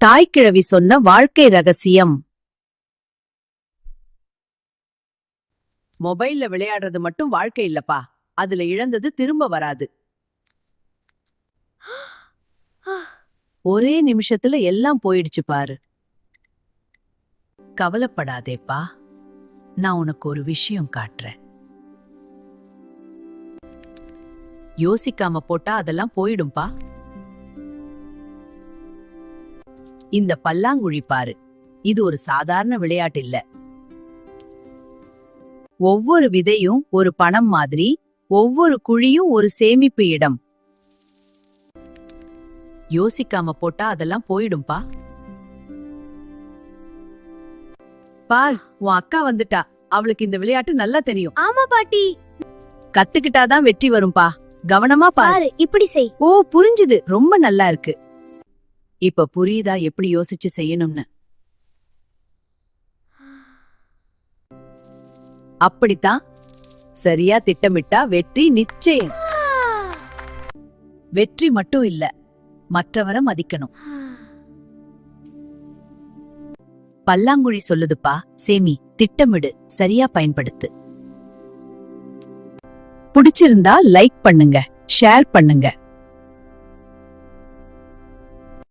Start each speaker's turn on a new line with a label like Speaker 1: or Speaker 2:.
Speaker 1: தாய்க்கிழவி சொன்ன வாழ்க்கை ரகசியம். மொபைல்ல விளையாடுறது மட்டும் வாழ்க்கை இல்லப்பா, அதுல இழந்தது திரும்ப வராது. ஒரே நிமிஷத்துல எல்லாம் போயிடுச்சு பாரு. கவலைப்படாதேப்பா, நான் உனக்கு ஒரு விஷயம் காட்டுறேன். யோசிக்காம போட்டா அதெல்லாம் போயிடும்பா. இந்த பல்லாங்குழி பாரு, இது ஒரு சாதாரண விளையாட்டு இல்ல. ஒவ்வொரு விதையும் ஒரு பணம் மாதிரி, ஒவ்வொரு குழியும் ஒரு சேமிப்பு இடம். யோசிக்காம போட்டா அதெல்லாம் போயிடும்பா. பார், உன் அக்கா வந்துட்டா. அவளுக்கு இந்த விளையாட்டு நல்லா தெரியும்.
Speaker 2: ஆமா பாட்டி,
Speaker 1: கத்துக்கிட்டாதான் வெற்றி வரும்பா. கவனமா பாரு.
Speaker 2: பாரு இப்படி செய்.
Speaker 1: ஓ, புரிஞ்சுது. ரொம்ப நல்லா இருக்கு. இப்ப புரியுதா எப்படி யோசிச்சு செய்யணும்னு? அப்படித்தான், சரியா திட்டமிட்டா வெற்றி நிச்சயம். வெற்றி மட்டும் இல்ல, மற்றவரை மதிக்கணும். பல்லாங்குழி சொல்லுதுப்பா, சேமி, திட்டமிடு, சரியா பயன்படுத்து. பிடிச்சிருந்தா லைக் பண்ணுங்க, ஷேர் பண்ணுங்க.